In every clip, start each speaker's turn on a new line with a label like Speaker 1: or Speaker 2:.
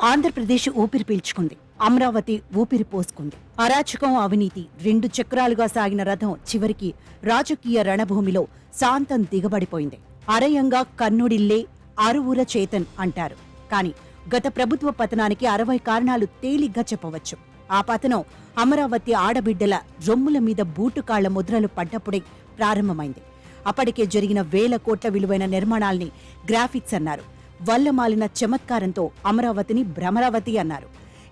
Speaker 1: ఆంధ్రప్రదేశ్ ఊపిరి పీల్చుకుంది. అమరావతి ఊపిరి పోసుకుంది. అరాచకం, అవినీతి 2 చక్రాలుగా సాగిన రథం చివరికి రాజకీయ రణభూమిలో శాంతం దిగబడిపోయింది. అరయంగా కన్నుడిల్లే అరువుర చేతన్ అంటారు. కాని గత ప్రభుత్వ పతనానికి 60 కారణాలు తేలిగ్గా చెప్పవచ్చు. ఆ పతనం అమరావతి ఆడబిడ్డల రొమ్ముల మీద బూటుకాళ్ల ముద్రలు పడ్డప్పుడే ప్రారంభమైంది. అప్పటికే జరిగిన వేల కోట్ల విలువైన నిర్మాణాల్ని గ్రాఫిక్స్ అన్నారు. వల్లమాలిన చమత్కారంతో అమరావతిని భ్రమరావతి అన్నారు.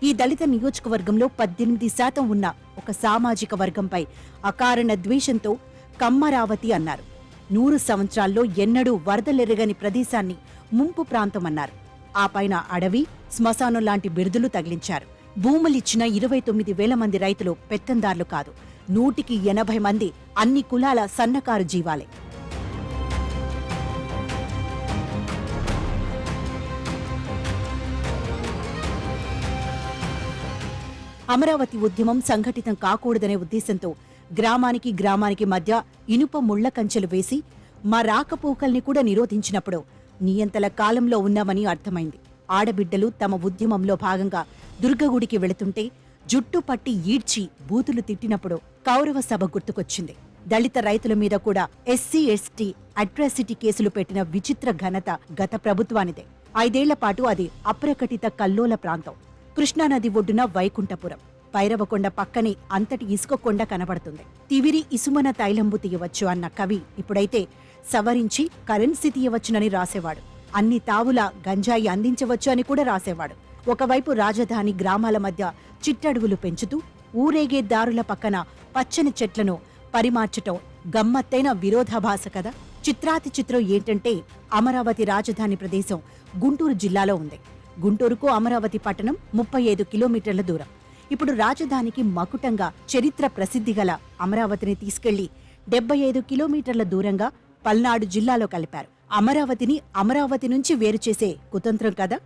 Speaker 1: ఈ దళిత నియోజకవర్గంలో 18% ఉన్న ఒక సామాజిక వర్గంపై అకారణ ద్వేషంతో కమ్మరావతి అన్నారు. 100 సంవత్సరాల్లో ఎన్నడూ వరదలెరగని ప్రదేశాన్ని ముంపు ప్రాంతం అన్నారు. ఆ పైన అడవి, శ్మశానం లాంటి బిరుదులు తగిలించారు. భూములిచ్చిన 29,000 మంది రైతులు పెత్తందార్లు కాదు. 180 మంది అన్ని కులాల సన్నకారు జీవాలే. అమరావతి ఉద్యమం సంఘటితం కాకూడదనే ఉద్దేశంతో గ్రామానికి మధ్య ఇనుప ముళ్ల కంచెలు వేసి మా రాకపోకల్ని కూడా నిరోధించినప్పుడు నియంతల కాలంలో ఉన్నామని అర్థమైంది. ఆడబిడ్డలు తమ ఉద్యమంలో భాగంగా దుర్గగుడికి వెళుతుంటే జుట్టు పట్టి ఈడ్చి బూతులు తిట్టినప్పుడు కౌరవ సభ గుర్తుకొచ్చింది. దళిత రైతుల మీద కూడా ఎస్సీ, ఎస్టీ అట్రాసిటీ కేసులు పెట్టిన విచిత్ర ఘనత గత ప్రభుత్వానిదే. 5 ఏళ్ల పాటు అది అప్రకటిత కల్లోల ప్రాంతం. కృష్ణానది ఒడ్డున వైకుంఠపురం, భైరవకొండ పక్కనే అంతటి ఇసుకొండ కనబడుతుంది. తివిరి ఇసుమన తైలంబు తీయవచ్చు అన్న కవి ఇప్పుడైతే సవరించి కరెన్సీ తీయవచ్చునని రాసేవాడు. అన్ని తావుల గంజాయి అందించవచ్చు అని కూడా రాసేవాడు. ఒకవైపు రాజధాని గ్రామాల మధ్య చిట్టడుగులు పెంచుతూ ఊరేగే దారుల పక్కన పచ్చని చెట్లను పరిమార్చటం గమ్మత్తైన విరోధాభాస కదా. చిత్రాతి చిత్రం ఏంటంటే అమరావతి రాజధాని ప్రదేశం గుంటూరు జిల్లాలో ఉంది. గుంటూరుకు అమరావతి పట్టణం 35 కిలోమీటర్ల దూరం. ఇప్పుడు రాజధానికి మకుటంగా చరిత్ర ప్రసిద్ధి గల అమరావతిని తీసుకెళ్లి 75 కిలోమీటర్ల దూరంగా పల్నాడు జిల్లాలో కలిపారు. అమరావతిని అమరావతి నుంచి వేరు చేసే కుతంత్రం కదా.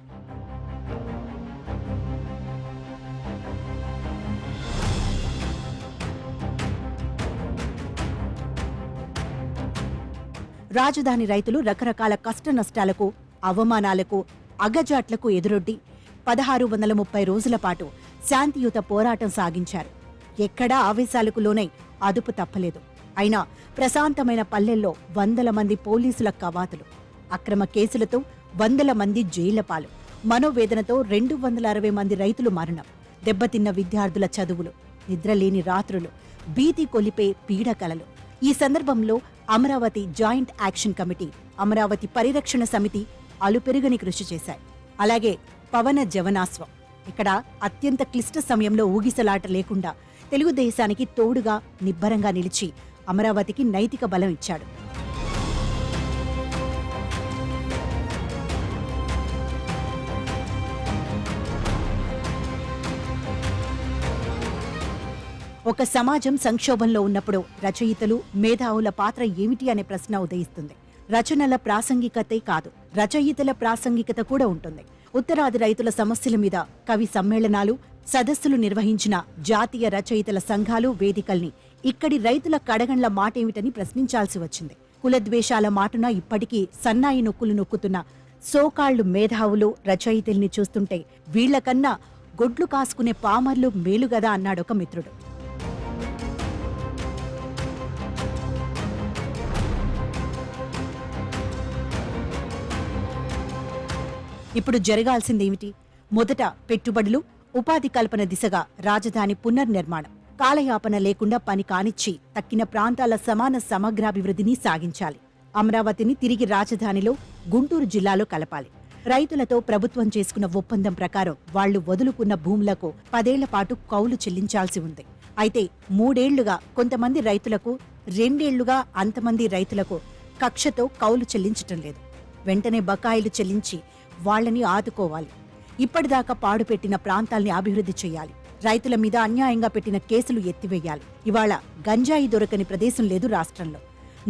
Speaker 1: రాజధాని రైతులు రకరకాల కష్ట నష్టాలకు, అవమానాలకు, అగజాట్లకు ఎదురొడ్డి 1630 రోజుల పాటు శాంతియుత పోరాటం సాగించారు. ఎక్కడా ఆవేశాలకు లోనై అదుపు తప్పలేదు. అయినా ప్రశాంతమైన పల్లెల్లో 100 మంది పోలీసుల కవాతులు, అక్రమ కేసులతో 100 మంది జైళ్లపాలు, మనోవేదనతో 260 మంది రైతులు మరణం, దెబ్బతిన్న విద్యార్థుల చదువులు, నిద్రలేని రాత్రులు, భీతి కొలిపే పీడకలలు. ఈ సందర్భంలో Amaravati joint action committee, Amaravati పరిరక్షణ సమితి అలుపెరుగని కృషి చేశాయి. అలాగే పవన జవనాశ్వం ఇక్కడ అత్యంత క్లిష్ట సమయంలో ఊగిసలాట లేకుండా తెలుగుదేశానికి తోడుగా నిబ్బరంగా నిలిచి అమరావతికి నైతిక బలం ఇచ్చాడు. ఒక సమాజం సంక్షోభంలో ఉన్నప్పుడు రచయితలు, మేధావుల పాత్ర ఏమిటి అనే ప్రశ్న ఉదయిస్తుంది. రచనల ప్రాసంగికతే కాదు, రచయితల ప్రాసంగికత కూడా ఉంటుంది. ఉత్తరాది రైతుల సమస్యల మీద కవి సమ్మేళనాలు, సదస్సులు నిర్వహించిన జాతీయ రచయితల సంఘాలు, వేదికల్ని ఇక్కడి రైతుల కడగండ్ల మాటేమిటని ప్రశ్నించాల్సి వచ్చింది. కులద్వేషాల మాటున ఇప్పటికీ సన్నాయి నొక్కులు నొక్కుతున్న సోకాళ్లు మేధావులు, రచయితల్ని చూస్తుంటే వీళ్లకన్నా గొడ్లు కాసుకునే పామర్లు మేలుగదా అన్నాడొక మిత్రుడు. ఇప్పుడు జరగాల్సిందేమిటి? మొదట పెట్టుబడులు, ఉపాధి కల్పన దిశగా రాజధాని పునర్నిర్మాణం, కాలయాపన లేకుండా పని కానిచ్చి తక్కిన ప్రాంతాల సమాన సమగ్రాభివృద్ధిని సాగించాలి. అమరావతిని తిరిగి రాజధానిలో గుంటూరు జిల్లాలో కలపాలి. రైతులతో ప్రభుత్వం చేసుకున్న ఒప్పందం ప్రకారం వాళ్లు వదులుకున్న భూములకు 10 ఏళ్ల పాటు కౌలు చెల్లించాల్సి ఉంది. అయితే 3 ఏళ్లుగా కొంతమంది రైతులకు, 2 ఏళ్లుగా అంతమంది రైతులకు కక్షతో కౌలు చెల్లించటం లేదు. వెంటనే బకాయిలు చెల్లించి వాళ్లని ఆదుకోవాలి. ఇప్పటిదాకా పాడుపెట్టిన ప్రాంతాల్ని అభివృద్ధి చేయాలి. రైతుల మీద అన్యాయంగా పెట్టిన కేసులు ఎత్తివేయాలి. ఇవాళ గంజాయి దొరకని ప్రదేశం లేదు రాష్ట్రంలో.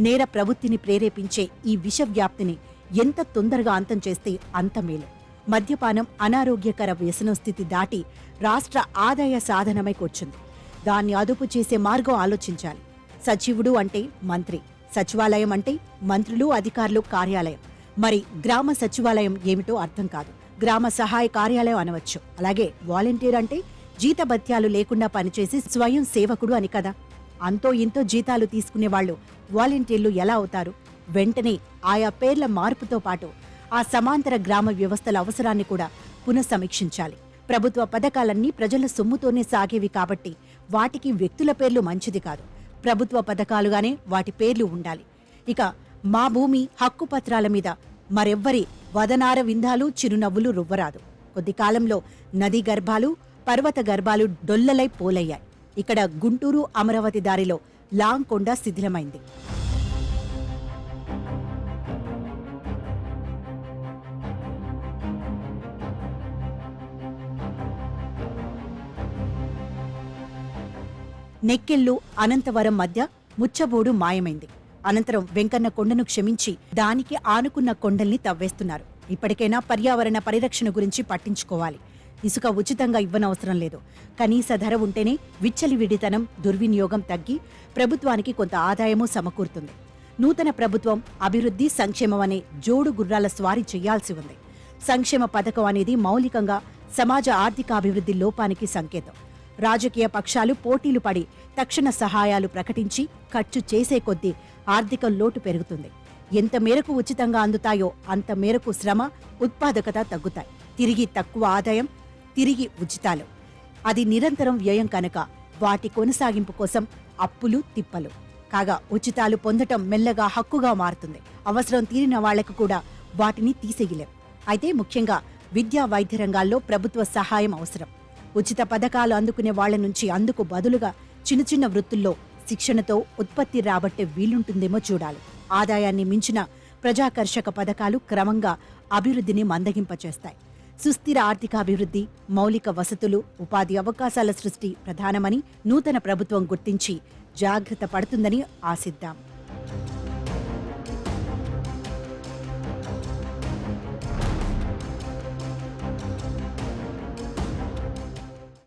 Speaker 1: నేర ప్రవృత్తిని ప్రేరేపించే ఈ విషవ్యాప్తిని ఎంత తొందరగా అంతం చేస్తే అంత మేలు. మద్యపానం అనారోగ్యకర వ్యసనం స్థితి దాటి రాష్ట్ర ఆదాయ సాధనమై కూర్చుంది. దాన్ని అదుపు చేసే మార్గం ఆలోచించాలి. సచివుడు అంటే మంత్రి, సచివాలయం అంటే మంత్రులు, అధికారులు కార్యాలయం. మరి గ్రామ సచివాలయం ఏమిటో అర్థం కాదు. గ్రామ సహాయ కార్యాలయం అనవచ్చు. అలాగే వాలంటీర్ అంటే జీతభత్యాలు లేకుండా పనిచేసి స్వయం సేవకుడు అని కదా. అంతో ఇంతో జీతాలు తీసుకునేవాళ్లు వాలంటీర్లు ఎలా అవుతారు? వెంటనే ఆయా పేర్ల మార్పుతో పాటు ఆ సమాంతర గ్రామ వ్యవస్థల అవసరాన్ని కూడా పునఃసమీక్షించాలి. ప్రభుత్వ పథకాలన్నీ ప్రజల సొమ్ముతోనే సాగేవి కాబట్టి వాటికి వ్యక్తుల పేర్లు మంచిది కాదు. ప్రభుత్వ పథకాలుగానే వాటి పేర్లు ఉండాలి. ఇక మా భూమి హక్కు పత్రాల మీద మరెవ్వరి వదనార విందాలు చిరునవ్వులు రువ్వరాదు. కొద్ది కాలంలో నదీ గర్భాలు పర్వత గర్భాలు డొల్లలై పోలయ్యాయి. ఇక్కడ గుంటూరు అమరావతి దారిలో లాంకొండ శిథిలమైంది. నెక్కిళ్ళు అనంతవరం మధ్య ముచ్చబోడు మాయమైంది. అనంతరం వెంకన్న కొండను క్షమించి దానికి ఆనుకున్న కొండల్ని తవ్వేస్తున్నారు. ఇప్పటికైనా పర్యావరణ పరిరక్షణ గురించి పట్టించుకోవాలి. ఇసుక ఉచితంగా ఇవ్వనవసరం లేదు. కనీస ధర ఉంటేనే విచ్చలివిడితనం దుర్వినియోగం తగ్గి ప్రభుత్వానికి కొంత ఆదాయమూ సమకూరుతుంది. నూతన ప్రభుత్వం అభివృద్ధి సంక్షేమం అనే జోడు గుర్రాల స్వారీ చేయాల్సి ఉంది. సంక్షేమ పథకం అనేది మౌలికంగా సమాజ ఆర్థికాభివృద్ధి లోపానికి సంకేతం. రాజకీయ పక్షాలు పోటీలు పడి తక్షణ సహాయాలు ప్రకటించి ఖర్చు చేసే కొద్దీ ఆర్థిక లోటు పెరుగుతుంది. ఎంత మేరకు ఉచితంగా అందుతాయో అంత మేరకు శ్రమ ఉత్పాదకత తగ్గుతాయి. తిరిగి తక్కువ ఆదాయం, తిరిగి ఉచితాలు. అది నిరంతరం వ్యయం కనుక వాటి కొనసాగింపు కోసం అప్పులు తిప్పలు. కాగా ఉచితాలు పొందటం మెల్లగా హక్కుగా మారుతుంది. అవసరం తీరిన వాళ్లకు కూడా వాటిని తీసేయలేం. అయితే ముఖ్యంగా విద్యా వైద్య రంగాల్లో ప్రభుత్వ సహాయం అవసరం. ఉచిత పథకాలు అందుకునే వాళ్ల నుంచి అందుకు బదులుగా చిన్న చిన్న వృత్తుల్లో శిక్షణతో ఉత్పత్తి రాబట్టే వీలుంటుందేమో చూడాలి. ఆదాయాన్ని మించిన ప్రజాకర్షక పథకాలు క్రమంగా అభివృద్ధిని మందగింపచేస్తాయి. సుస్థిర ఆర్థికాభివృద్ధి, మౌలిక వసతులు, ఉపాధి అవకాశాల సృష్టి ప్రధానమని నూతన ప్రభుత్వం గుర్తించి జాగ్రత్త పడుతుందని ఆశిద్దాం.